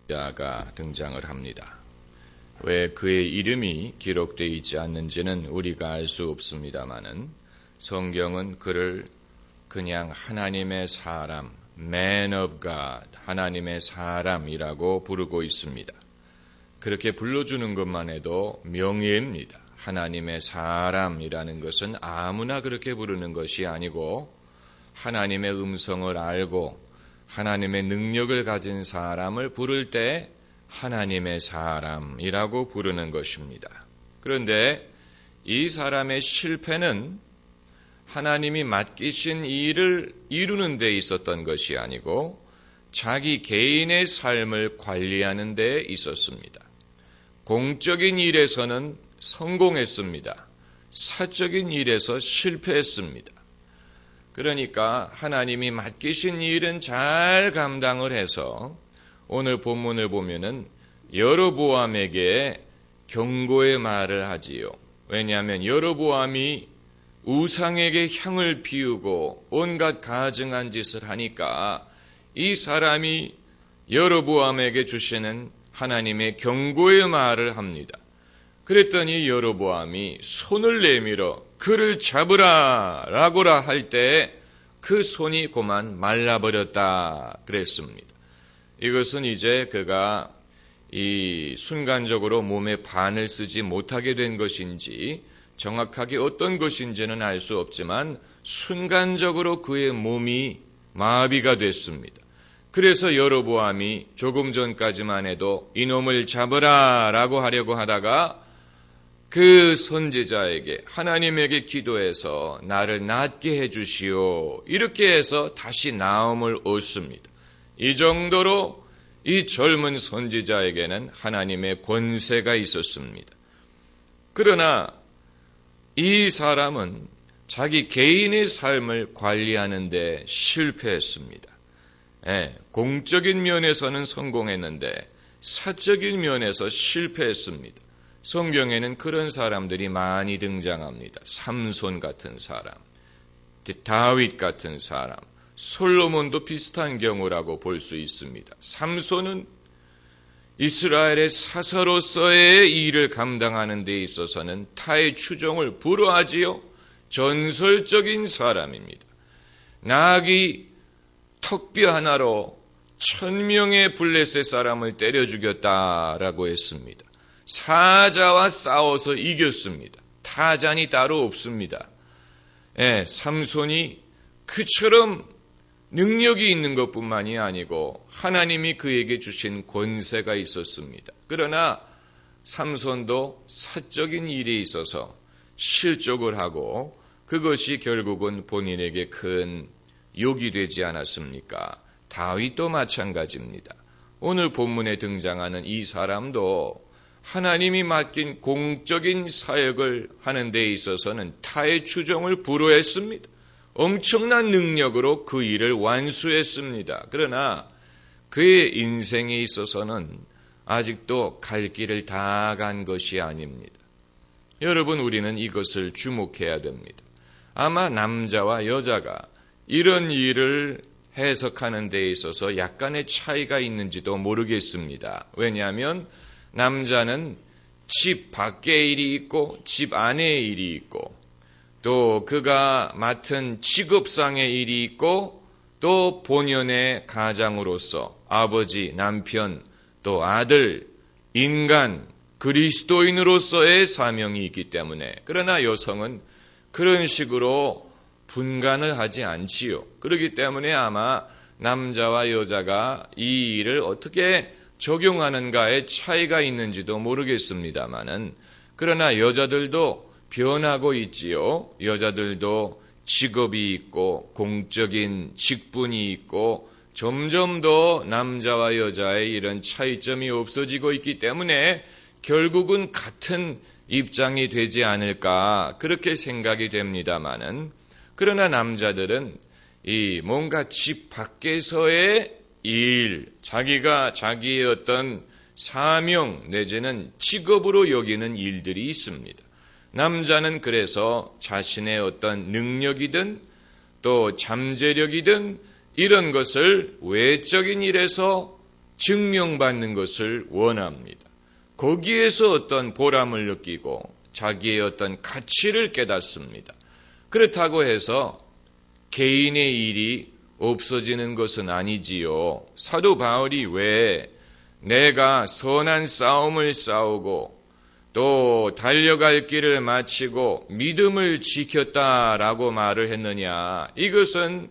자가 등장을 합니다. 왜 그의 이름이 기록되어 있지 않는지는 우리가 알 수 없습니다마는 성경은 그를 그냥 하나님의 사람, Man of God, 하나님의 사람이라고 부르고 있습니다. 그렇게 불러주는 것만 해도 명예입니다. 하나님의 사람이라는 것은 아무나 그렇게 부르는 것이 아니고 하나님의 음성을 알고 하나님의 능력을 가진 사람을 부를 때 하나님의 사람이라고 부르는 것입니다. 그런데 이 사람의 실패는 하나님이 맡기신 일을 이루는 데 있었던 것이 아니고 자기 개인의 삶을 관리하는 데 있었습니다. 공적인 일에서는 성공했습니다. 사적인 일에서 실패했습니다. 그러니까 하나님이 맡기신 일은 잘 감당을 해서 오늘 본문을 보면은 여로보암에게 경고의 말을 하지요. 왜냐하면 여로보암이 우상에게 향을 피우고 온갖 가증한 짓을 하니까 이 사람이 여로보암에게 주시는 하나님의 경고의 말을 합니다. 그랬더니 여로보암이 손을 내밀어 그를 잡으라 라고라 할 때 그 손이 고만 말라버렸다 그랬습니다. 이것은 이제 그가 이 순간적으로 몸에 반을 쓰지 못하게 된 것인지 정확하게 어떤 것인지는 알 수 없지만 순간적으로 그의 몸이 마비가 됐습니다. 그래서 여로보암이 조금 전까지만 해도 이놈을 잡으라 라고 하려고 하다가 그 선지자에게 하나님에게 기도해서 나를 낫게 해주시오 이렇게 해서 다시 나음을 얻습니다. 이 정도로 이 젊은 선지자에게는 하나님의 권세가 있었습니다. 그러나 이 사람은 자기 개인의 삶을 관리하는 데 실패했습니다. 공적인 면에서는 성공했는데 사적인 면에서 실패했습니다. 성경에는 그런 사람들이 많이 등장합니다. 삼손 같은 사람, 다윗 같은 사람, 솔로몬도 비슷한 경우라고 볼 수 있습니다. 삼손은 이스라엘의 사사로서의 일을 감당하는 데 있어서는 타의 추종을 불허하지요. 전설적인 사람입니다. 나귀 턱뼈 하나로 1000명의 블레셋 사람을 때려 죽였다라고 했습니다. 사자와 싸워서 이겼습니다. 타잔이 따로 없습니다. 삼손이 그처럼 능력이 있는 것뿐만이 아니고 하나님이 그에게 주신 권세가 있었습니다. 그러나 삼손도 사적인 일에 있어서 실족을 하고 그것이 결국은 본인에게 큰 욕이 되지 않았습니까? 다윗도 마찬가지입니다. 오늘 본문에 등장하는 이 사람도 하나님이 맡긴 공적인 사역을 하는 데 있어서는 타의 추종을 불허했습니다. 엄청난 능력으로 그 일을 완수했습니다. 그러나 그의 인생에 있어서는 아직도 갈 길을 다 간 것이 아닙니다. 여러분, 우리는 이것을 주목해야 됩니다. 아마 남자와 여자가 이런 일을 해석하는 데 있어서 약간의 차이가 있는지도 모르겠습니다. 왜냐하면 남자는 집 밖의 일이 있고 집 안의 일이 있고 또 그가 맡은 직업상의 일이 있고 또 본연의 가장으로서 아버지, 남편, 또 아들, 인간, 그리스도인으로서의 사명이 있기 때문에 그러나 여성은 그런 식으로 분간을 하지 않지요. 그렇기 때문에 아마 남자와 여자가 이 일을 어떻게 적용하는가에 차이가 있는지도 모르겠습니다만은 그러나 여자들도 변하고 있지요. 여자들도 직업이 있고 공적인 직분이 있고 점점 더 남자와 여자의 이런 차이점이 없어지고 있기 때문에 결국은 같은 입장이 되지 않을까 그렇게 생각이 됩니다마는 그러나 남자들은 이 뭔가 집 밖에서의 일, 자기가 자기의 어떤 사명 내지는 직업으로 여기는 일들이 있습니다. 남자는 그래서 자신의 어떤 능력이든 또 잠재력이든 이런 것을 외적인 일에서 증명받는 것을 원합니다. 거기에서 어떤 보람을 느끼고 자기의 어떤 가치를 깨닫습니다. 그렇다고 해서 개인의 일이 없어지는 것은 아니지요. 사도 바울이 왜 내가 선한 싸움을 싸우고 또 달려갈 길을 마치고 믿음을 지켰다라고 말을 했느냐. 이것은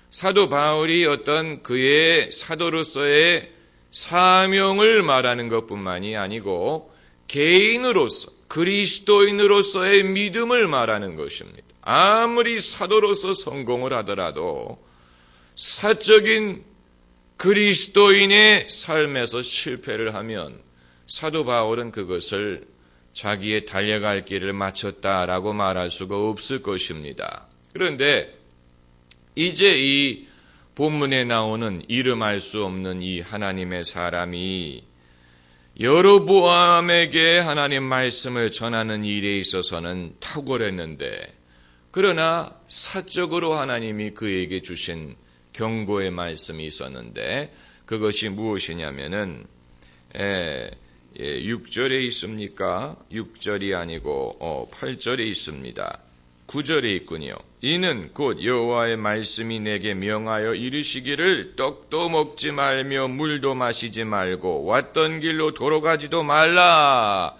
사도 바울이 어떤 그의 사도로서의 사명을 말하는 것뿐만이 아니고 개인으로서 그리스도인으로서의 믿음을 말하는 것입니다. 아무리 사도로서 성공을 하더라도 사적인 그리스도인의 삶에서 실패를 하면 사도 바울은 그것을 자기의 달려갈 길을 마쳤다라고 말할 수가 없을 것입니다. 그런데 이제 이 본문에 나오는 이름할 수 없는 이 하나님의 사람이 여로보암에게 하나님 말씀을 전하는 일에 있어서는 탁월했는데, 그러나 사적으로 하나님이 그에게 주신 경고의 말씀이 있었는데, 그것이 무엇이냐면은 6절에 있습니까? 6절이 아니고 8절에 있습니다. 9절에 있군요. 이는 곧 여호와의 말씀이 내게 명하여 이르시기를 떡도 먹지 말며 물도 마시지 말고 왔던 길로 돌아가지도 말라.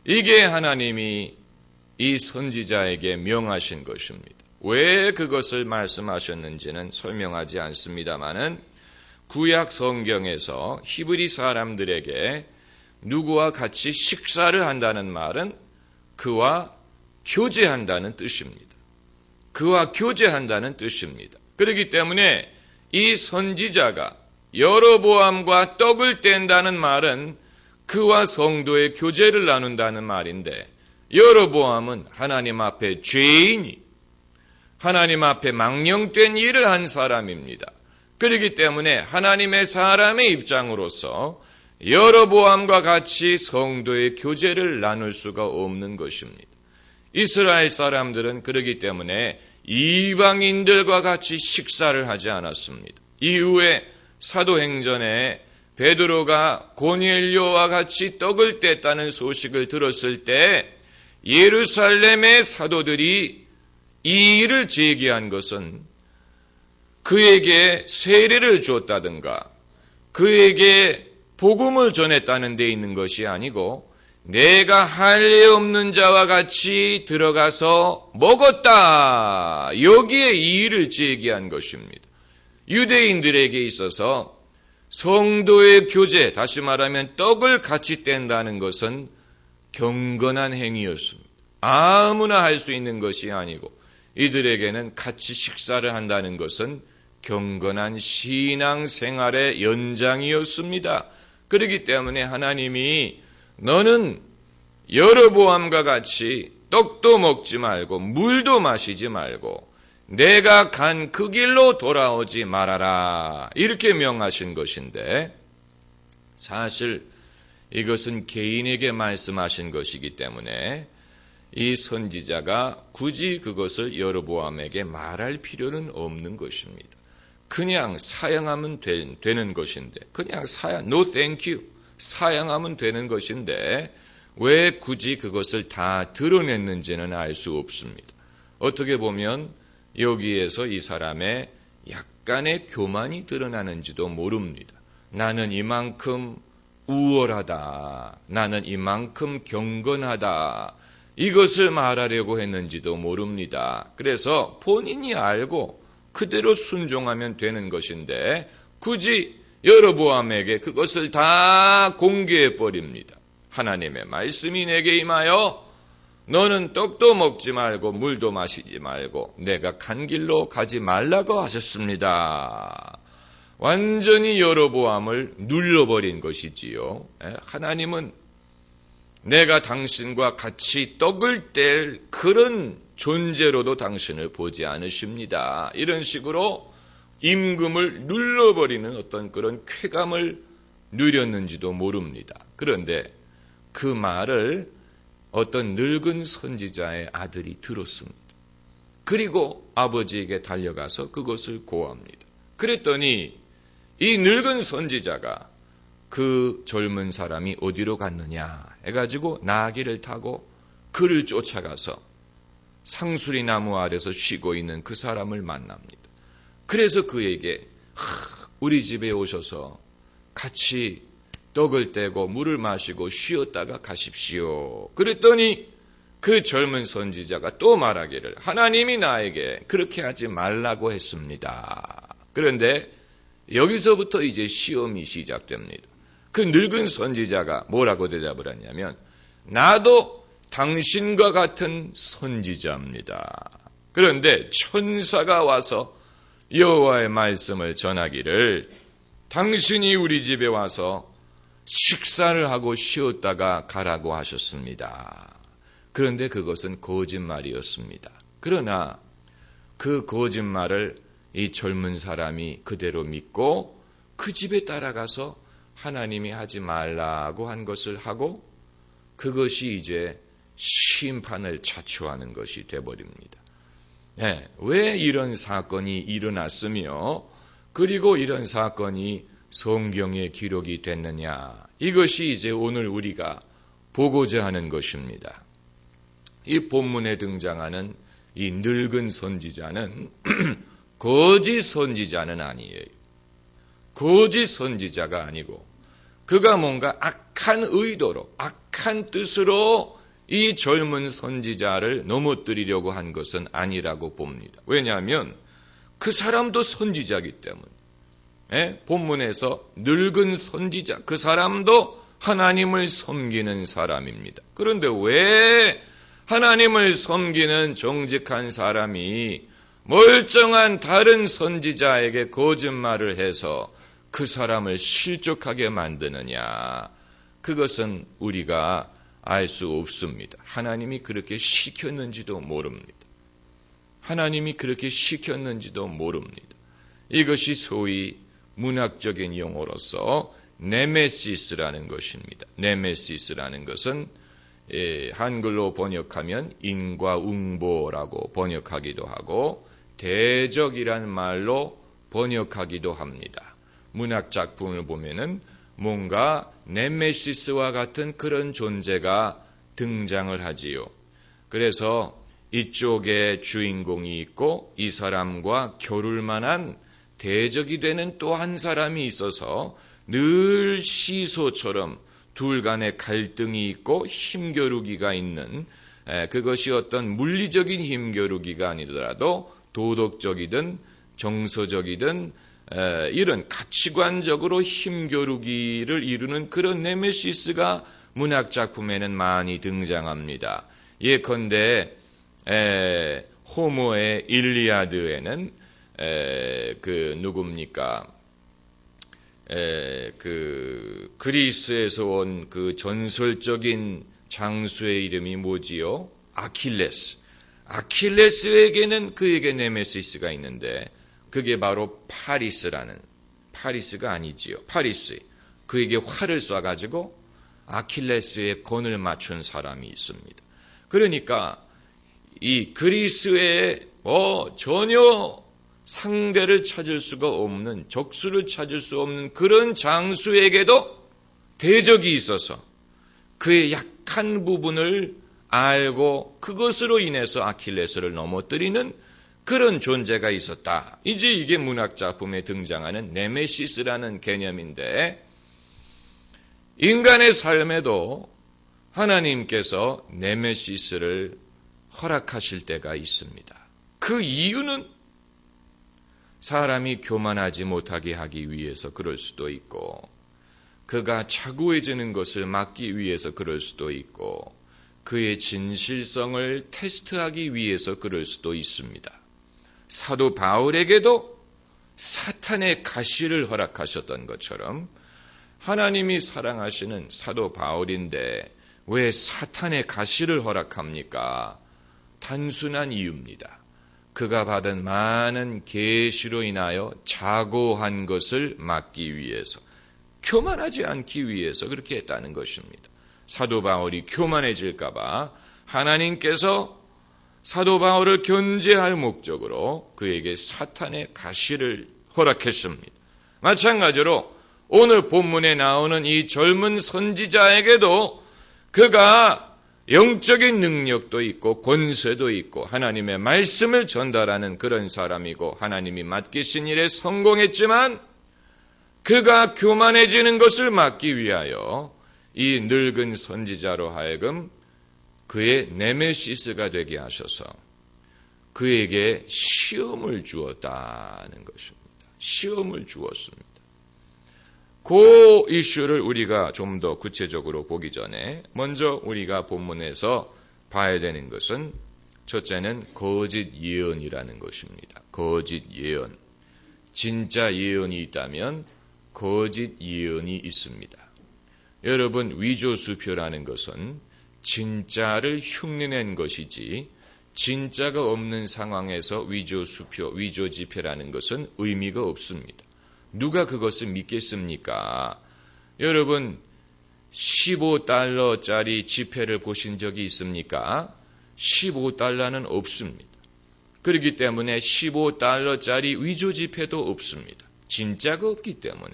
이게 하나님이 이 선지자에게 명하신 것입니다. 왜 그것을 말씀하셨는지는 설명하지 않습니다마는 구약 성경에서 히브리 사람들에게 누구와 같이 식사를 한다는 말은 그와 교제한다는 뜻입니다. 그와 교제한다는 뜻입니다. 그렇기 때문에 이 선지자가 여로보암과 떡을 뗀다는 말은 그와 성도의 교제를 나눈다는 말인데, 여로보암은 하나님 앞에 죄인이 하나님 앞에 망령된 일을 한 사람입니다. 그렇기 때문에 하나님의 사람의 입장으로서 여로보암과 같이 성도의 교제를 나눌 수가 없는 것입니다. 이스라엘 사람들은 그러기 때문에 이방인들과 같이 식사를 하지 않았습니다. 이후에 사도행전에 베드로가 고넬료와 같이 떡을 뗐다는 소식을 들었을 때 예루살렘의 사도들이 이 일을 제기한 것은 그에게 세례를 줬다든가 그에게 복음을 전했다는 데 있는 것이 아니고 내가 할례 없는 자와 같이 들어가서 먹었다. 여기에 이 일을 제기한 것입니다. 유대인들에게 있어서 성도의 교제, 다시 말하면 떡을 같이 뗀다는 것은 경건한 행위였습니다. 아무나 할 수 있는 것이 아니고 이들에게는 같이 식사를 한다는 것은 경건한 신앙생활의 연장이었습니다. 그렇기 때문에 하나님이 너는 여로보암과 같이 떡도 먹지 말고 물도 마시지 말고 내가 간 그 길로 돌아오지 말아라. 이렇게 명하신 것인데, 사실 이것은 개인에게 말씀하신 것이기 때문에 이 선지자가 굳이 그것을 여로보암에게 말할 필요는 없는 것입니다. 그냥 사양하면 되는 것인데, 그냥 no thank you. 사양하면 되는 것인데 왜 굳이 그것을 다 드러냈는지는 알 수 없습니다. 어떻게 보면 여기에서 이 사람의 약간의 교만이 드러나는지도 모릅니다. 나는 이만큼 우월하다. 나는 이만큼 경건하다. 이것을 말하려고 했는지도 모릅니다. 그래서 본인이 알고 그대로 순종하면 되는 것인데 굳이 여로보암에게 그것을 다 공개해 버립니다. 하나님의 말씀이 내게 임하여 너는 떡도 먹지 말고 물도 마시지 말고 내가 간 길로 가지 말라고 하셨습니다. 완전히 여로보암을 눌러버린 것이지요. 하나님은 내가 당신과 같이 떡을 뗄 그런 존재로도 당신을 보지 않으십니다. 이런 식으로 임금을 눌러버리는 어떤 그런 쾌감을 누렸는지도 모릅니다. 그런데 그 말을 어떤 늙은 선지자의 아들이 들었습니다. 그리고 아버지에게 달려가서 그것을 고합니다. 그랬더니 이 늙은 선지자가 그 젊은 사람이 어디로 갔느냐 해가지고 나귀를 타고 그를 쫓아가서 상수리 나무 아래서 쉬고 있는 그 사람을 만납니다. 그래서 그에게 우리 집에 오셔서 같이 떡을 떼고 물을 마시고 쉬었다가 가십시오. 그랬더니 그 젊은 선지자가 또 말하기를 하나님이 나에게 그렇게 하지 말라고 했습니다. 그런데 여기서부터 이제 시험이 시작됩니다. 그 늙은 선지자가 뭐라고 대답을 했냐면 나도 당신과 같은 선지자입니다. 그런데 천사가 와서 여호와의 말씀을 전하기를 당신이 우리 집에 와서 식사를 하고 쉬었다가 가라고 하셨습니다. 그런데 그것은 거짓말이었습니다. 그러나 그 거짓말을 이 젊은 사람이 그대로 믿고 그 집에 따라가서 하나님이 하지 말라고 한 것을 하고 그것이 이제 심판을 자초하는 것이 되어버립니다. 네, 왜 이런 사건이 일어났으며 그리고 이런 사건이 성경에 기록이 됐느냐, 이것이 이제 오늘 우리가 보고자 하는 것입니다. 이 본문에 등장하는 이 늙은 선지자는 거짓 선지자는 아니에요. 거짓 선지자가 아니고 그가 뭔가 악한 의도로 악한 뜻으로 이 젊은 선지자를 넘어뜨리려고 한 것은 아니라고 봅니다. 왜냐하면 그 사람도 선지자이기 때문에 본문에서 늙은 선지자 그 사람도 하나님을 섬기는 사람입니다. 그런데 왜 하나님을 섬기는 정직한 사람이 멀쩡한 다른 선지자에게 거짓말을 해서 그 사람을 실족하게 만드느냐? 그것은 우리가 알 수 없습니다. 하나님이 그렇게 시켰는지도 모릅니다. 하나님이 그렇게 시켰는지도 모릅니다. 이것이 소위 문학적인 용어로서 네메시스라는 것입니다. 네메시스라는 것은 한글로 번역하면 인과응보라고 번역하기도 하고 대적이란 말로 번역하기도 합니다. 문학 작품을 보면은 뭔가 네메시스와 같은 그런 존재가 등장을 하지요. 그래서 이쪽에 주인공이 있고 이 사람과 겨룰 만한 대적이 되는 또 한 사람이 있어서 늘 시소처럼 둘 간에 갈등이 있고 힘겨루기가 있는, 그것이 어떤 물리적인 힘겨루기가 아니더라도 도덕적이든 정서적이든 이런 가치관적으로 힘겨루기를 이루는 그런 네메시스가 문학작품에는 많이 등장합니다. 예컨대 호모의 일리아드에는 누굽니까? 그리스에서 온 그 전설적인 장수의 이름이 뭐지요? 아킬레스. 아킬레스에게는 그에게 네메시스가 있는데 그게 바로 파리스가 아니지요. 파리스. 그에게 활을 쏴가지고 아킬레스의 건을 맞춘 사람이 있습니다. 그러니까 이 그리스에 전혀 상대를 찾을 수가 없는, 적수를 찾을 수 없는 그런 장수에게도 대적이 있어서 그의 약한 부분을 알고 그것으로 인해서 아킬레스를 넘어뜨리는 그런 존재가 있었다. 이제 이게 문학작품에 등장하는 네메시스라는 개념인데 인간의 삶에도 하나님께서 네메시스를 허락하실 때가 있습니다. 그 이유는 사람이 교만하지 못하게 하기 위해서 그럴 수도 있고 그가 차고해지는 것을 막기 위해서 그럴 수도 있고 그의 진실성을 테스트하기 위해서 그럴 수도 있습니다. 사도 바울에게도 사탄의 가시를 허락하셨던 것처럼 하나님이 사랑하시는 사도 바울인데 왜 사탄의 가시를 허락합니까? 단순한 이유입니다. 그가 받은 많은 계시로 인하여 자고한 것을 막기 위해서, 교만하지 않기 위해서 그렇게 했다는 것입니다. 사도 바울이 교만해질까봐 하나님께서 사도 바울을 견제할 목적으로 그에게 사탄의 가시를 허락했습니다. 마찬가지로 오늘 본문에 나오는 이 젊은 선지자에게도 그가 영적인 능력도 있고 권세도 있고 하나님의 말씀을 전달하는 그런 사람이고 하나님이 맡기신 일에 성공했지만 그가 교만해지는 것을 막기 위하여 이 늙은 선지자로 하여금 그의 네메시스가 되게 하셔서 그에게 시험을 주었다는 것입니다. 시험을 주었습니다. 그 이슈를 우리가 좀 더 구체적으로 보기 전에 먼저 우리가 본문에서 봐야 되는 것은 첫째는 거짓 예언이라는 것입니다. 거짓 예언. 진짜 예언이 있다면 거짓 예언이 있습니다. 여러분, 위조수표라는 것은 진짜를 흉내낸 것이지 진짜가 없는 상황에서 위조수표, 위조지폐라는 것은 의미가 없습니다. 누가 그것을 믿겠습니까? 여러분, 15달러짜리 지폐를 보신 적이 있습니까? 15달러는 없습니다. 그렇기 때문에 15달러짜리 위조지폐도 없습니다. 진짜가 없기 때문에.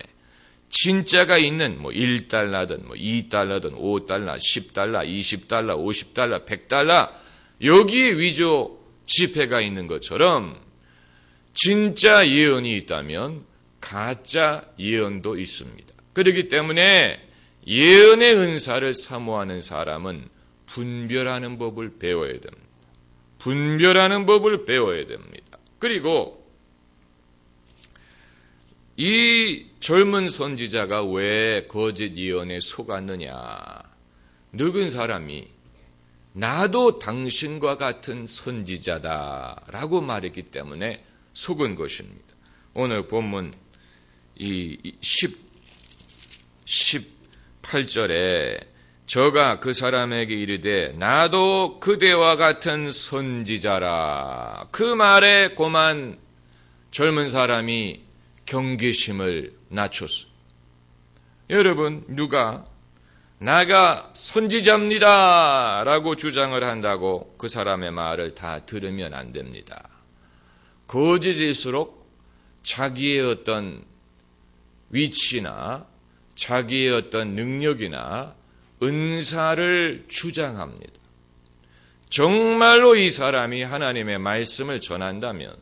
진짜가 있는 1달러든 2달러든 5달러, 10달러, 20달러, 50달러, 100달러 여기에 위조 지폐가 있는 것처럼 진짜 예언이 있다면 가짜 예언도 있습니다. 그렇기 때문에 예언의 은사를 사모하는 사람은 분별하는 법을 배워야 됩니다. 분별하는 법을 배워야 됩니다. 그리고 이 젊은 선지자가 왜 거짓 예언에 속았느냐? 늙은 사람이 나도 당신과 같은 선지자다라고 말했기 때문에 속은 것입니다. 오늘 본문 이 18절에 저가 그 사람에게 이르되 나도 그대와 같은 선지자라. 그 말에 고만 젊은 사람이 경계심을 낮췄어. 여러분, 누가 나가 선지자입니다 라고 주장을 한다고 그 사람의 말을 다 들으면 안 됩니다. 거짓일수록 자기의 어떤 위치나 자기의 어떤 능력이나 은사를 주장합니다. 정말로 이 사람이 하나님의 말씀을 전한다면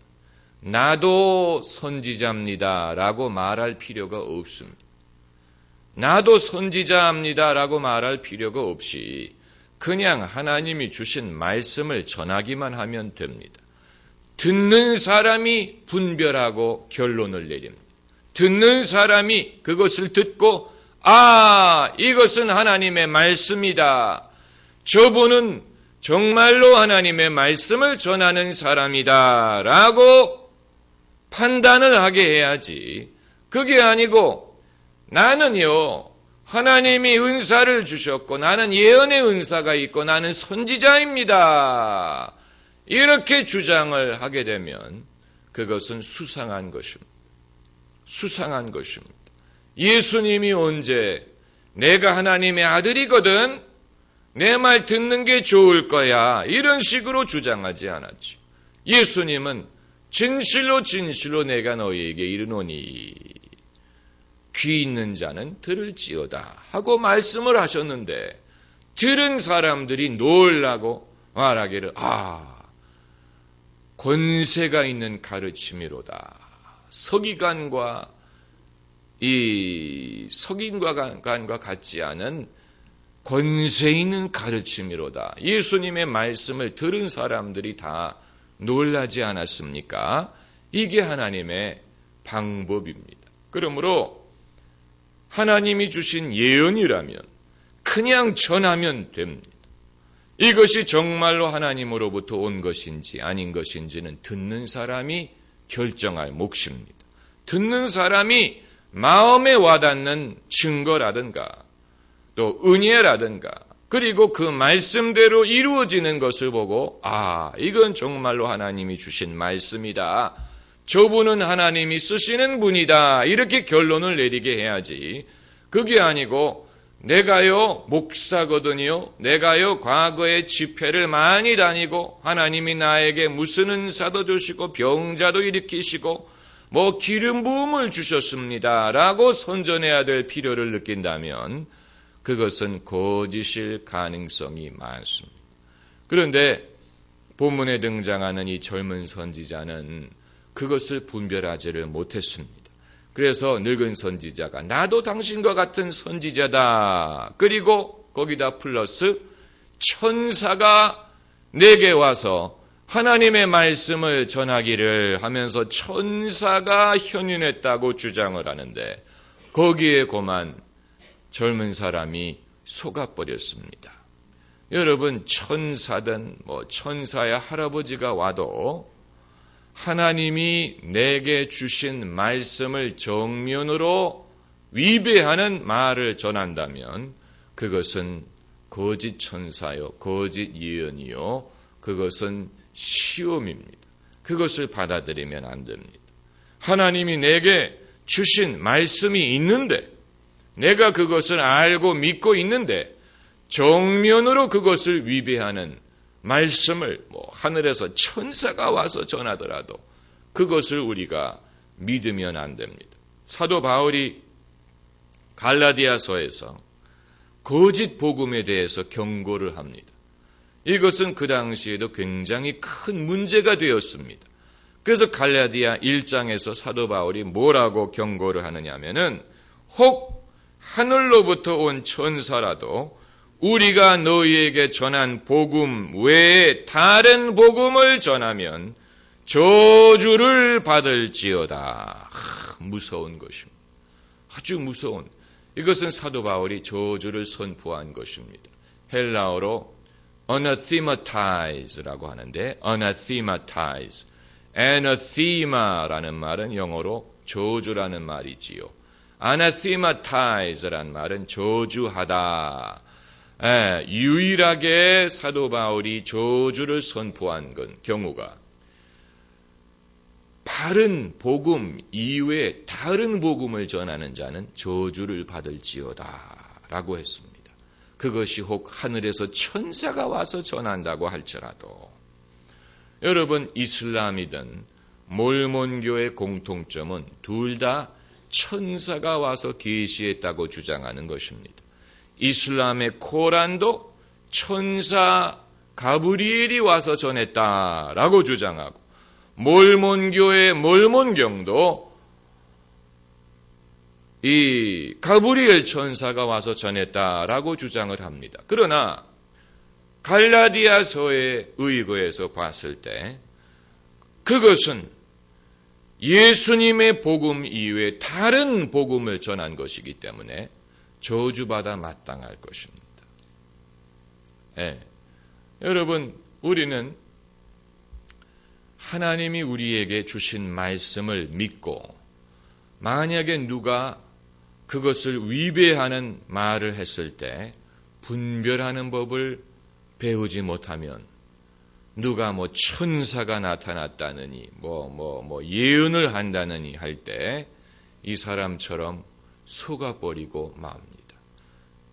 나도 선지자입니다 라고 말할 필요가 없습니다. 나도 선지자입니다 라고 말할 필요가 없이 그냥 하나님이 주신 말씀을 전하기만 하면 됩니다. 듣는 사람이 분별하고 결론을 내립니다. 듣는 사람이 그것을 듣고 이것은 하나님의 말씀이다. 저분은 정말로 하나님의 말씀을 전하는 사람이다 라고 판단을 하게 해야지. 그게 아니고 나는요 하나님이 은사를 주셨고 나는 예언의 은사가 있고 나는 선지자입니다. 이렇게 주장을 하게 되면 그것은 수상한 것입니다. 수상한 것입니다. 예수님이 언제 내가 하나님의 아들이거든 내 말 듣는 게 좋을 거야 이런 식으로 주장하지 않았지. 예수님은 진실로 진실로 내가 너희에게 이르노니 귀 있는 자는 들을지어다 하고 말씀을 하셨는데 들은 사람들이 놀라고 말하기를 권세가 있는 가르침이로다. 서기관과 같지 않은 권세 있는 가르침이로다. 예수님의 말씀을 들은 사람들이 다 놀라지 않았습니까? 이게 하나님의 방법입니다. 그러므로 하나님이 주신 예언이라면 그냥 전하면 됩니다. 이것이 정말로 하나님으로부터 온 것인지 아닌 것인지는 듣는 사람이 결정할 몫입니다. 듣는 사람이 마음에 와닿는 증거라든가 또 은혜라든가 그리고 그 말씀대로 이루어지는 것을 보고 이건 정말로 하나님이 주신 말씀이다. 저분은 하나님이 쓰시는 분이다. 이렇게 결론을 내리게 해야지. 그게 아니고 내가요 목사거든요. 내가요 과거에 집회를 많이 다니고 하나님이 나에게 무슨 은사도 주시고 병자도 일으키시고 기름 부음을 주셨습니다 라고 선전해야 될 필요를 느낀다면 그것은 거짓일 가능성이 많습니다. 그런데 본문에 등장하는 이 젊은 선지자는 그것을 분별하지를 못했습니다. 그래서 늙은 선지자가 나도 당신과 같은 선지자다. 그리고 거기다 플러스 천사가 내게 와서 하나님의 말씀을 전하기를 하면서 천사가 현인했다고 주장을 하는데 거기에 고만 젊은 사람이 속아버렸습니다. 여러분, 천사든 천사의 할아버지가 와도 하나님이 내게 주신 말씀을 정면으로 위배하는 말을 전한다면 그것은 거짓 천사요, 거짓 예언이요, 그것은 시험입니다. 그것을 받아들이면 안 됩니다. 하나님이 내게 주신 말씀이 있는데 내가 그것을 알고 믿고 있는데 정면으로 그것을 위배하는 말씀을 하늘에서 천사가 와서 전하더라도 그것을 우리가 믿으면 안 됩니다. 사도 바울이 갈라디아서에서 거짓 복음에 대해서 경고를 합니다. 이것은 그 당시에도 굉장히 큰 문제가 되었습니다. 그래서 갈라디아 1장에서 사도 바울이 뭐라고 경고를 하느냐 하면은 혹 하늘로부터 온 천사라도 우리가 너희에게 전한 복음 외에 다른 복음을 전하면 저주를 받을지어다. 무서운 것입니다. 아주 무서운. 이것은 사도 바울이 저주를 선포한 것입니다. 헬라어로 anathematize라고 하는데 anathematize, anathema라는 말은 영어로 저주라는 말이지요. anathematize란 말은 저주하다. 유일하게 사도 바울이 저주를 선포한 경우가 바른 복음 이외에 다른 복음을 전하는 자는 저주를 받을지어다 라고 했습니다. 그것이 혹 하늘에서 천사가 와서 전한다고 할지라도 여러분, 이슬람이든 몰몬교의 공통점은 둘 다 천사가 와서 계시했다고 주장하는 것입니다. 이슬람의 코란도 천사 가브리엘이 와서 전했다라고 주장하고 몰몬교의 몰몬경도 이 가브리엘 천사가 와서 전했다라고 주장을 합니다. 그러나 갈라디아서에 의거해서 봤을 때 그것은 예수님의 복음 이외에 다른 복음을 전한 것이기 때문에 저주받아 마땅할 것입니다. 여러분, 우리는 하나님이 우리에게 주신 말씀을 믿고 만약에 누가 그것을 위배하는 말을 했을 때 분별하는 법을 배우지 못하면 누가 천사가 나타났다느니 예언을 한다느니 할 때 이 사람처럼 속아버리고 맙니다.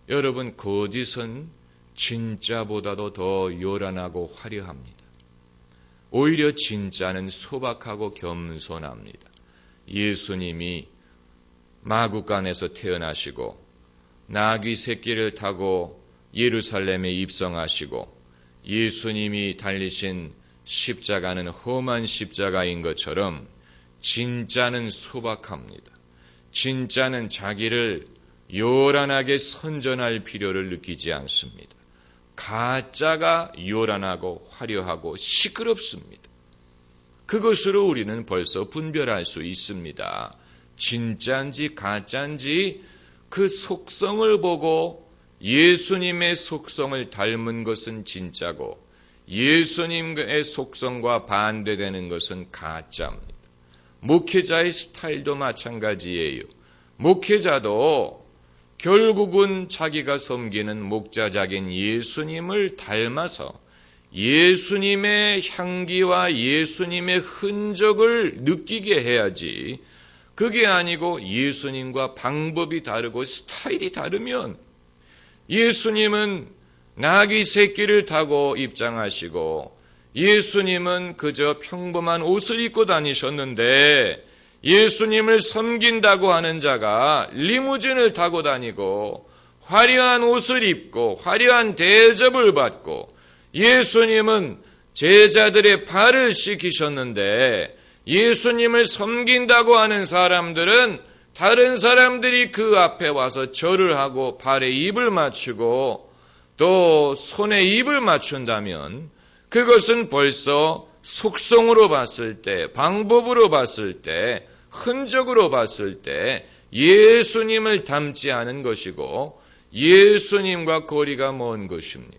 여러분, 거짓은 진짜보다도 더 요란하고 화려합니다. 오히려 진짜는 소박하고 겸손합니다. 예수님이 마구간에서 태어나시고 나귀 새끼를 타고 예루살렘에 입성하시고 예수님이 달리신 십자가는 험한 십자가인 것처럼 진짜는 소박합니다. 진짜는 자기를 요란하게 선전할 필요를 느끼지 않습니다. 가짜가 요란하고 화려하고 시끄럽습니다. 그것으로 우리는 벌써 분별할 수 있습니다. 진짜인지 가짜인지 그 속성을 보고 예수님의 속성을 닮은 것은 진짜고 예수님의 속성과 반대되는 것은 가짜입니다. 목회자의 스타일도 마찬가지예요. 목회자도 결국은 자기가 섬기는 목자작인 예수님을 닮아서 예수님의 향기와 예수님의 흔적을 느끼게 해야지, 그게 아니고 예수님과 방법이 다르고 스타일이 다르면 예수님은 나귀 새끼를 타고 입장하시고 예수님은 그저 평범한 옷을 입고 다니셨는데 예수님을 섬긴다고 하는 자가 리무진을 타고 다니고 화려한 옷을 입고 화려한 대접을 받고 예수님은 제자들의 발을 씻기셨는데 예수님을 섬긴다고 하는 사람들은 다른 사람들이 그 앞에 와서 절을 하고 발에 입을 맞추고 또 손에 입을 맞춘다면 그것은 벌써 속성으로 봤을 때, 방법으로 봤을 때, 흔적으로 봤을 때 예수님을 닮지 않은 것이고 예수님과 거리가 먼 것입니다.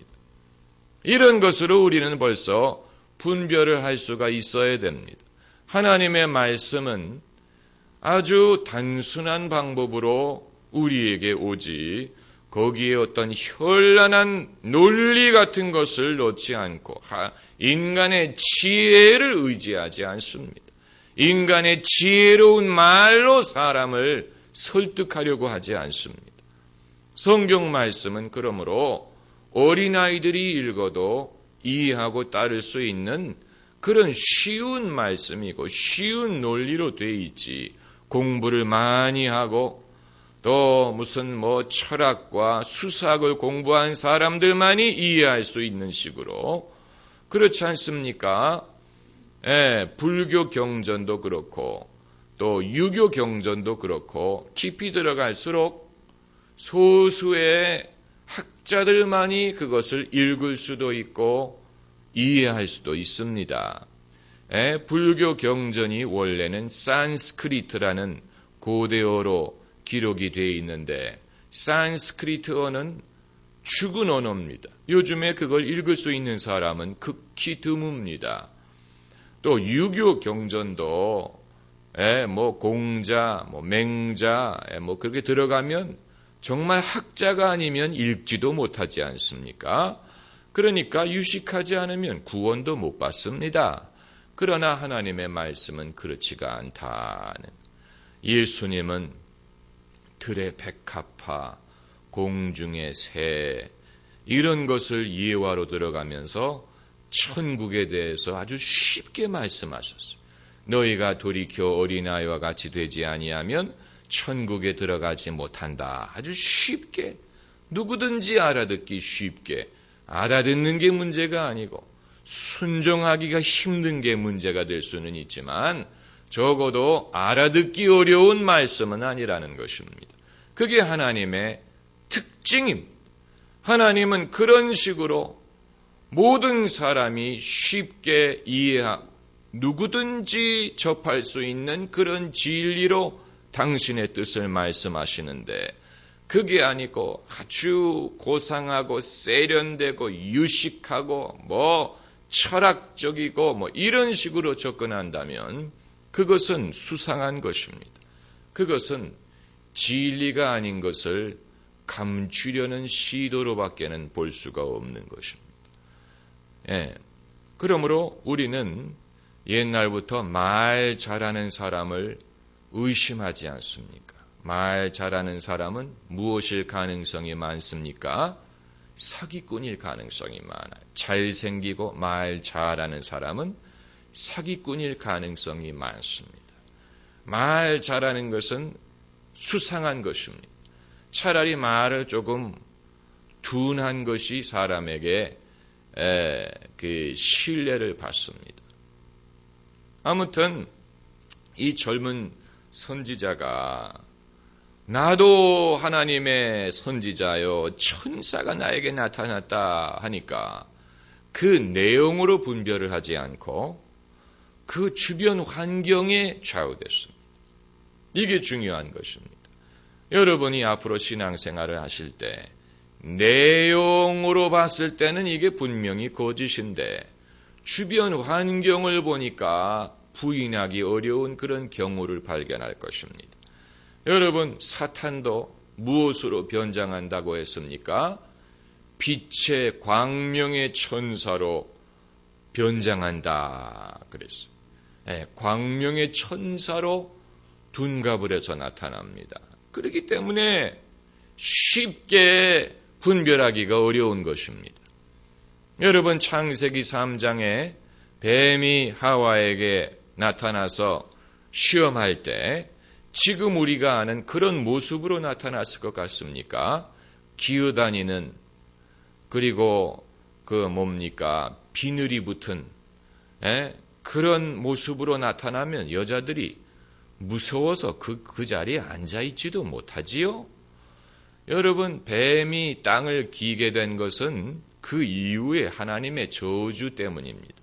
이런 것으로 우리는 벌써 분별을 할 수가 있어야 됩니다. 하나님의 말씀은 아주 단순한 방법으로 우리에게 오지 거기에 어떤 현란한 논리 같은 것을 놓지 않고 인간의 지혜를 의지하지 않습니다. 인간의 지혜로운 말로 사람을 설득하려고 하지 않습니다. 성경 말씀은 그러므로 어린아이들이 읽어도 이해하고 따를 수 있는 그런 쉬운 말씀이고 쉬운 논리로 돼 있지 공부를 많이 하고 또 무슨 철학과 수사학을 공부한 사람들만이 이해할 수 있는 식으로 그렇지 않습니까? 불교 경전도 그렇고 또 유교 경전도 그렇고 깊이 들어갈수록 소수의 학자들만이 그것을 읽을 수도 있고 이해할 수도 있습니다. 불교 경전이 원래는 산스크리트라는 고대어로 기록이 되어 있는데 산스크리트어는 죽은 언어입니다. 요즘에 그걸 읽을 수 있는 사람은 극히 드뭅니다. 또 유교 경전도 공자, 맹자 그렇게 들어가면 정말 학자가 아니면 읽지도 못하지 않습니까? 그러니까 유식하지 않으면 구원도 못 받습니다. 그러나 하나님의 말씀은 그렇지가 않다는. 예수님은 들의 백합화, 공중의 새 이런 것을 예화로 들어가면서 천국에 대해서 아주 쉽게 말씀하셨어요. 너희가 돌이켜 어린아이와 같이 되지 아니하면 천국에 들어가지 못한다. 아주 쉽게 누구든지 알아듣기 쉽게 알아듣는 게 문제가 아니고 순종하기가 힘든 게 문제가 될 수는 있지만 적어도 알아듣기 어려운 말씀은 아니라는 것입니다. 그게 하나님의 특징입니다. 하나님은 그런 식으로 모든 사람이 쉽게 이해하고 누구든지 접할 수 있는 그런 진리로 당신의 뜻을 말씀하시는데 그게 아니고 아주 고상하고 세련되고 유식하고 철학적이고 이런 식으로 접근한다면 그것은 수상한 것입니다. 그것은 진리가 아닌 것을 감추려는 시도로밖에는 볼 수가 없는 것입니다. 그러므로 우리는 옛날부터 말 잘하는 사람을 의심하지 않습니까? 말 잘하는 사람은 무엇일 가능성이 많습니까? 사기꾼일 가능성이 많아요. 잘생기고 말 잘하는 사람은 사기꾼일 가능성이 많습니다. 말 잘하는 것은 수상한 것입니다. 차라리 말을 조금 둔한 것이 사람에게 그 신뢰를 받습니다. 아무튼 이 젊은 선지자가 나도 하나님의 선지자요 천사가 나에게 나타났다 하니까 그 내용으로 분별을 하지 않고 그 주변 환경에 좌우됐습니다. 이게 중요한 것입니다. 여러분이 앞으로 신앙생활을 하실 때 내용으로 봤을 때는 이게 분명히 거짓인데 주변 환경을 보니까 부인하기 어려운 그런 경우를 발견할 것입니다. 여러분, 사탄도 무엇으로 변장한다고 했습니까? 빛의 광명의 천사로 변장한다 그랬어요. 광명의 천사로 둔갑을 해서 나타납니다. 그렇기 때문에 쉽게 분별하기가 어려운 것입니다. 여러분, 창세기 3장에 뱀이 하와에게 나타나서 시험할 때 지금 우리가 아는 그런 모습으로 나타났을 것 같습니까? 기어다니는, 그리고 비늘이 붙은 그런 모습으로 나타나면 여자들이 무서워서 그 자리에 앉아있지도 못하지요. 여러분, 뱀이 땅을 기게 된 것은 그 이후에 하나님의 저주 때문입니다.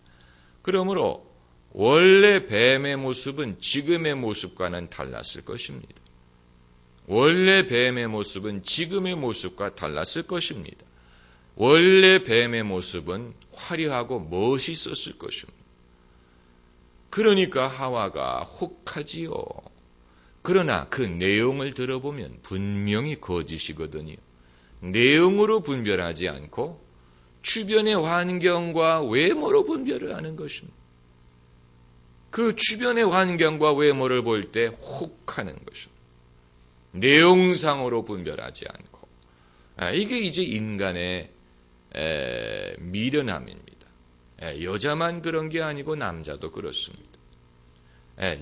그러므로 원래 뱀의 모습은 지금의 모습과는 달랐을 것입니다. 원래 뱀의 모습은 지금의 모습과 달랐을 것입니다. 원래 뱀의 모습은 화려하고 멋있었을 것입니다. 그러니까 하와가 혹하지요. 그러나 그 내용을 들어보면 분명히 거짓이거든요. 내용으로 분별하지 않고 주변의 환경과 외모로 분별을 하는 것입니다. 그 주변의 환경과 외모를 볼 때 혹하는 것입니다. 내용상으로 분별하지 않고. 이게 이제 인간의 미련함입니다. 여자만 그런 게 아니고 남자도 그렇습니다.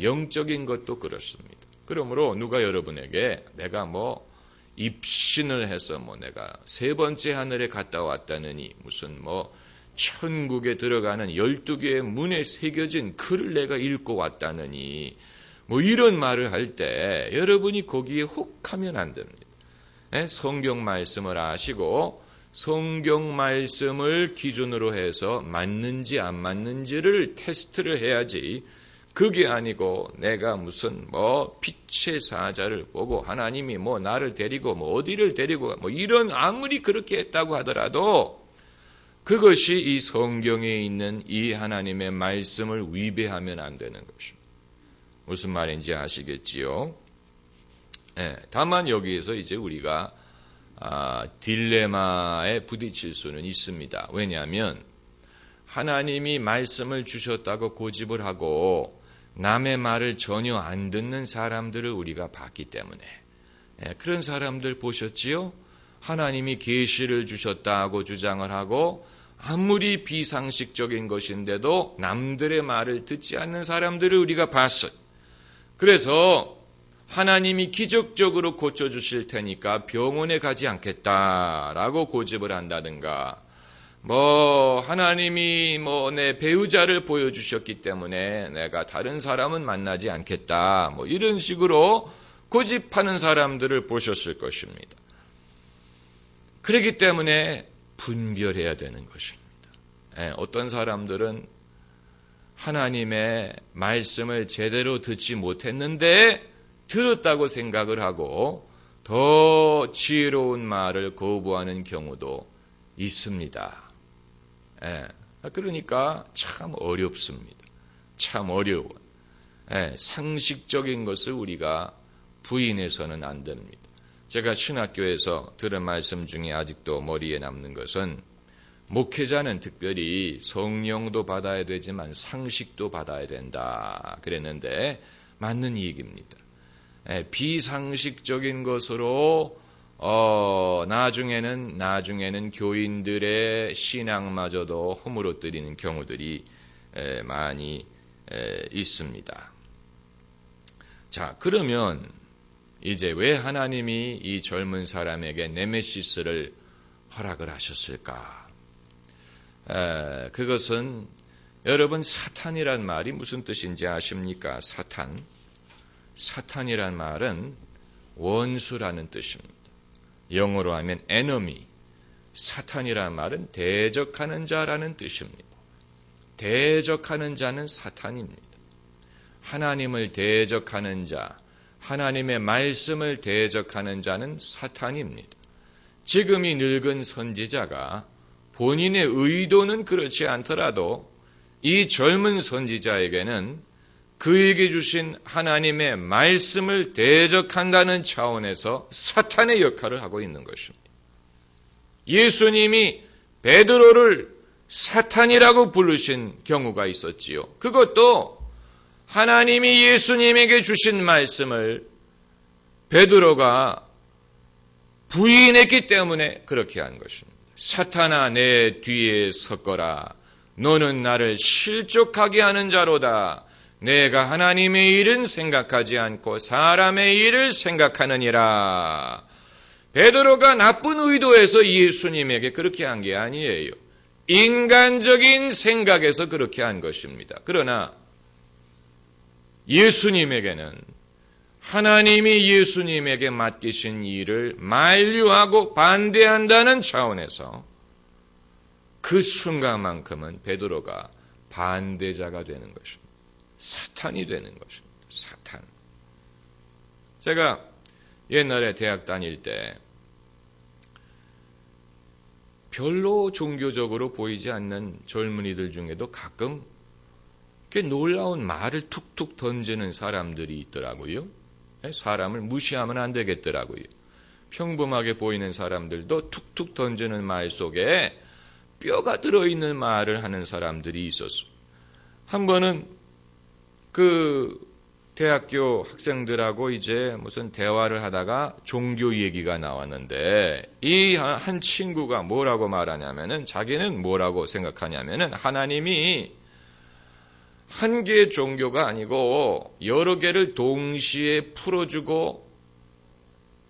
영적인 것도 그렇습니다. 그러므로 누가 여러분에게 내가 입신을 해서 내가 세 번째 하늘에 갔다 왔다느니 무슨 천국에 들어가는 12개의 문에 새겨진 글을 내가 읽고 왔다느니 이런 말을 할 때 여러분이 거기에 혹하면 안 됩니다. 성경 말씀을 아시고 성경 말씀을 기준으로 해서 맞는지 안 맞는지를 테스트를 해야지, 그게 아니고 내가 무슨 빛의 사자를 보고 하나님이 나를 데리고 어디를 데리고 이런 아무리 그렇게 했다고 하더라도 그것이 이 성경에 있는 이 하나님의 말씀을 위배하면 안 되는 것입니다. 무슨 말인지 아시겠지요? 다만 여기에서 이제 우리가 딜레마에 부딪힐 수는 있습니다. 왜냐하면 하나님이 말씀을 주셨다고 고집을 하고 남의 말을 전혀 안 듣는 사람들을 우리가 봤기 때문에, 그런 사람들 보셨지요? 하나님이 계시를 주셨다고 주장을 하고 아무리 비상식적인 것인데도 남들의 말을 듣지 않는 사람들을 우리가 봤어요. 그래서 하나님이 기적적으로 고쳐주실 테니까 병원에 가지 않겠다라고 고집을 한다든가, 하나님이 내 배우자를 보여주셨기 때문에 내가 다른 사람은 만나지 않겠다, 이런 식으로 고집하는 사람들을 보셨을 것입니다. 그렇기 때문에 분별해야 되는 것입니다. 어떤 사람들은 하나님의 말씀을 제대로 듣지 못했는데 들었다고 생각을 하고 더 지혜로운 말을 거부하는 경우도 있습니다. 그러니까 참 어렵습니다. 참 어려워. 상식적인 것을 우리가 부인해서는 안 됩니다. 제가 신학교에서 들은 말씀 중에 아직도 머리에 남는 것은 목회자는 특별히 성령도 받아야 되지만 상식도 받아야 된다 그랬는데 맞는 얘기입니다. 비상식적인 것으로 나중에는 교인들의 신앙마저도 허물어뜨리는 경우들이 많이 있습니다. 자, 그러면 이제 왜 하나님이 이 젊은 사람에게 네메시스를 허락을 하셨을까? 그것은 여러분 사탄이란 말이 무슨 뜻인지 아십니까? 사탄이란 말은 원수라는 뜻입니다. 영어로 하면 enemy. 사탄이란 말은 대적하는 자라는 뜻입니다. 대적하는 자는 사탄입니다. 하나님을 대적하는 자, 하나님의 말씀을 대적하는 자는 사탄입니다. 지금 이 늙은 선지자가 본인의 의도는 그렇지 않더라도 이 젊은 선지자에게는 그에게 주신 하나님의 말씀을 대적한다는 차원에서 사탄의 역할을 하고 있는 것입니다. 예수님이 베드로를 사탄이라고 부르신 경우가 있었지요. 그것도 하나님이 예수님에게 주신 말씀을 베드로가 부인했기 때문에 그렇게 한 것입니다. 사탄아, 내 뒤에 섰거라. 너는 나를 실족하게 하는 자로다. 내가 하나님의 일은 생각하지 않고 사람의 일을 생각하느니라. 베드로가 나쁜 의도에서 예수님에게 그렇게 한 게 아니에요. 인간적인 생각에서 그렇게 한 것입니다. 그러나 예수님에게는 하나님이 예수님에게 맡기신 일을 만류하고 반대한다는 차원에서 그 순간만큼은 베드로가 반대자가 되는 것입니다. 사탄이 되는 것입니다. 사탄. 제가 옛날에 대학 다닐 때 별로 종교적으로 보이지 않는 젊은이들 중에도 가끔 꽤 놀라운 말을 툭툭 던지는 사람들이 있더라고요. 사람을 무시하면 안 되겠더라고요. 평범하게 보이는 사람들도 툭툭 던지는 말 속에 뼈가 들어있는 말을 하는 사람들이 있었어요. 한 번은 그 대학교 학생들하고 이제 무슨 대화를 하다가 종교 얘기가 나왔는데 이 한 친구가 뭐라고 말하냐면은 자기는 뭐라고 생각하냐면은 하나님이 한 개의 종교가 아니고 여러 개를 동시에 풀어주고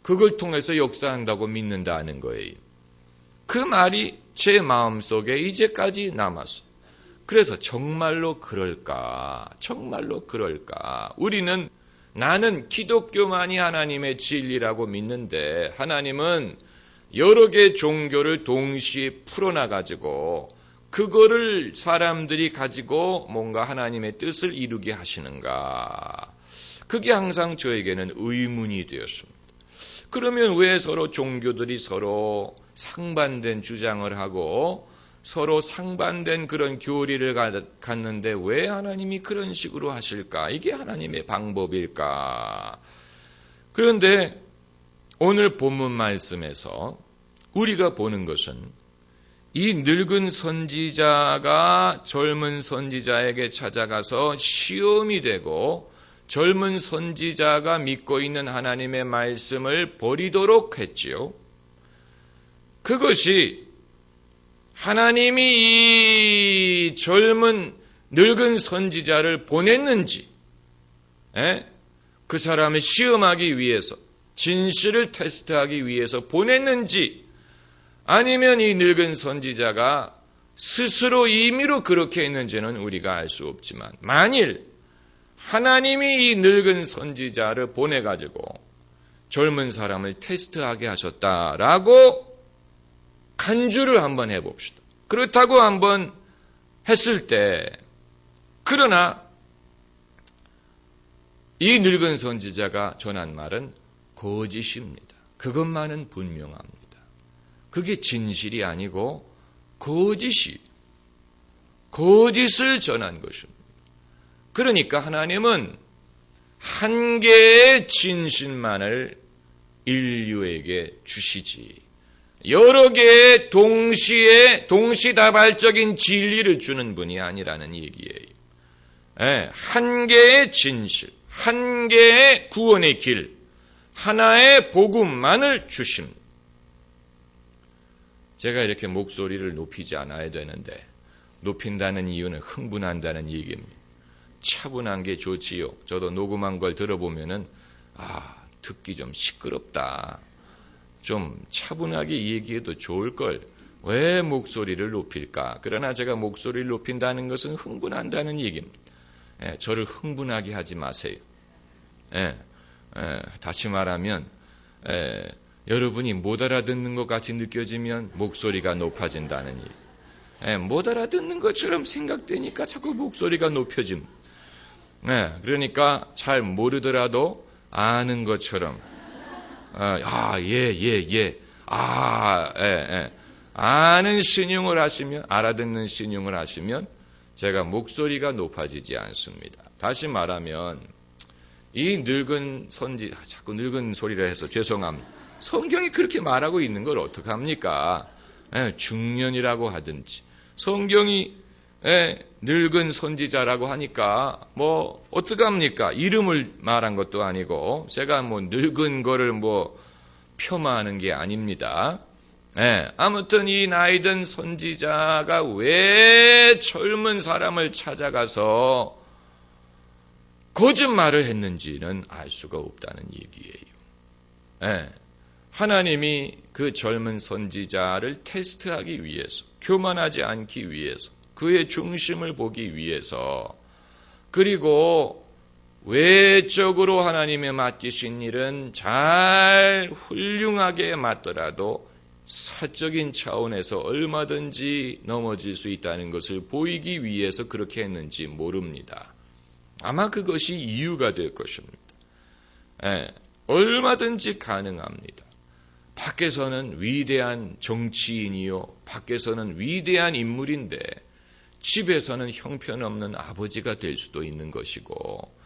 그걸 통해서 역사한다고 믿는다는 거예요. 그 말이 제 마음속에 이제까지 남았어요. 그래서 정말로 그럴까? 정말로 그럴까? 우리는 나는 기독교만이 하나님의 진리라고 믿는데 하나님은 여러 개의 종교를 동시에 풀어놔가지고 그거를 사람들이 가지고 뭔가 하나님의 뜻을 이루게 하시는가? 그게 항상 저에게는 의문이 되었습니다. 그러면 왜 서로 종교들이 서로 상반된 주장을 하고 서로 상반된 그런 교리를 갖는데 왜 하나님이 그런 식으로 하실까? 이게 하나님의 방법일까? 그런데 오늘 본문 말씀에서 우리가 보는 것은 이 늙은 선지자가 젊은 선지자에게 찾아가서 시험이 되고 젊은 선지자가 믿고 있는 하나님의 말씀을 버리도록 했지요. 그것이 하나님이 이 젊은 늙은 선지자를 보냈는지, 그 사람을 시험하기 위해서, 진실을 테스트하기 위해서 보냈는지, 아니면 이 늙은 선지자가 스스로 임의로 그렇게 했는지는 우리가 알 수 없지만, 만일 하나님이 이 늙은 선지자를 보내가지고 젊은 사람을 테스트하게 하셨다라고 간주를 한번 해봅시다. 그렇다고 한번 했을 때, 그러나 이 늙은 선지자가 전한 말은 거짓입니다. 그것만은 분명합니다. 그게 진실이 아니고 거짓을 전한 것입니다. 그러니까 하나님은 한 개의 진실만을 인류에게 주시지 여러 개의 동시다발적인 진리를 주는 분이 아니라는 얘기예요. 한 개의 진실, 한 개의 구원의 길, 하나의 복음만을 주십니다. 제가 이렇게 목소리를 높이지 않아야 되는데 높인다는 이유는 흥분한다는 얘기입니다. 차분한 게 좋지요. 저도 녹음한 걸 들어보면은 듣기 좀 시끄럽다. 좀 차분하게 얘기해도 좋을걸. 왜 목소리를 높일까? 그러나 제가 목소리를 높인다는 것은 흥분한다는 얘기입니다. 저를 흥분하게 하지 마세요. 다시 말하면 여러분이 못 알아듣는 것 같이 느껴지면 목소리가 높아진다는 얘기. 못 알아듣는 것처럼 생각되니까 자꾸 목소리가 높여집니다. 그러니까 잘 모르더라도 아는 것처럼 아는 신용을 하시면, 알아듣는 신용을 하시면 제가 목소리가 높아지지 않습니다. 다시 말하면 이 늙은 자꾸 늙은 소리를 해서 죄송합니다. 성경이 그렇게 말하고 있는 걸 어떡합니까? 중년이라고 하든지 성경이 늙은 선지자라고 하니까 뭐 어떡합니까? 이름을 말한 것도 아니고 제가 뭐 늙은 거를 뭐 폄하하는 게 아닙니다. 아무튼 이 나이든 선지자가 왜 젊은 사람을 찾아가서 거짓말을 했는지는 알 수가 없다는 얘기예요. 예. 하나님이 그 젊은 선지자를 테스트하기 위해서, 교만하지 않기 위해서, 그의 중심을 보기 위해서, 그리고 외적으로 하나님의 맡기신 일은 잘 훌륭하게 맡더라도 사적인 차원에서 얼마든지 넘어질 수 있다는 것을 보이기 위해서 그렇게 했는지 모릅니다. 아마 그것이 이유가 될 것입니다. 예, 얼마든지 가능합니다. 밖에서는 위대한 정치인이요, 밖에서는 위대한 인물인데 집에서는 형편없는 아버지가 될 수도 있는 것이고,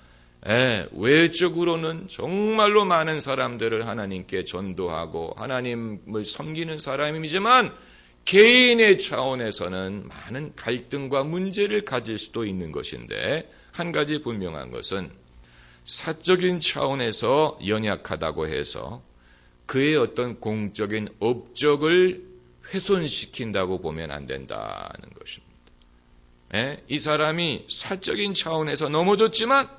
외적으로는 정말로 많은 사람들을 하나님께 전도하고 하나님을 섬기는 사람이지만 개인의 차원에서는 많은 갈등과 문제를 가질 수도 있는 것인데, 한 가지 분명한 것은 사적인 차원에서 연약하다고 해서 그의 어떤 공적인 업적을 훼손시킨다고 보면 안 된다는 것입니다. 이 사람이 사적인 차원에서 넘어졌지만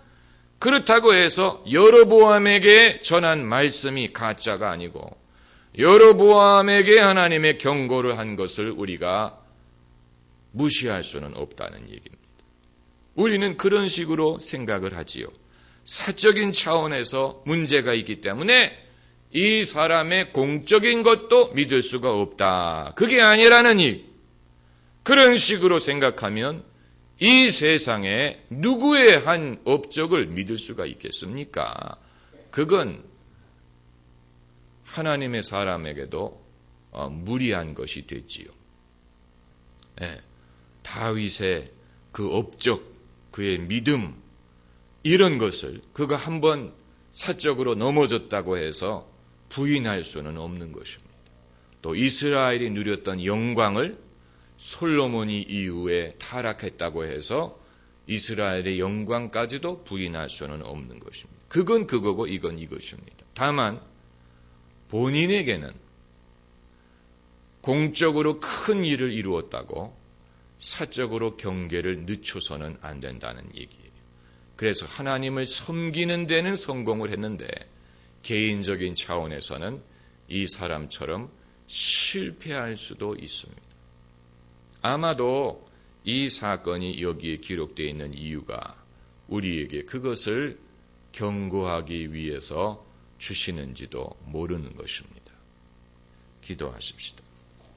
그렇다고 해서 여로보암에게 전한 말씀이 가짜가 아니고 여로보암에게 하나님의 경고를 한 것을 우리가 무시할 수는 없다는 얘기입니다. 우리는 그런 식으로 생각을 하지요. 사적인 차원에서 문제가 있기 때문에 이 사람의 공적인 것도 믿을 수가 없다. 그게 아니라는 얘기. 그런 식으로 생각하면 이 세상에 누구의 한 업적을 믿을 수가 있겠습니까? 그건 하나님의 사람에게도 무리한 것이 되지요. 다윗의 그 업적, 그의 믿음, 이런 것을 그가 한번 사적으로 넘어졌다고 해서 부인할 수는 없는 것입니다. 또 이스라엘이 누렸던 영광을 솔로몬이 이후에 타락했다고 해서 이스라엘의 영광까지도 부인할 수는 없는 것입니다. 그건 그거고 이건 이것입니다. 다만 본인에게는 공적으로 큰 일을 이루었다고 사적으로 경계를 늦춰서는 안 된다는 얘기예요. 그래서 하나님을 섬기는 데는 성공을 했는데 개인적인 차원에서는 이 사람처럼 실패할 수도 있습니다. 아마도 이 사건이 여기에 기록되어 있는 이유가 우리에게 그것을 경고하기 위해서 주시는지도 모르는 것입니다. 기도하십시다.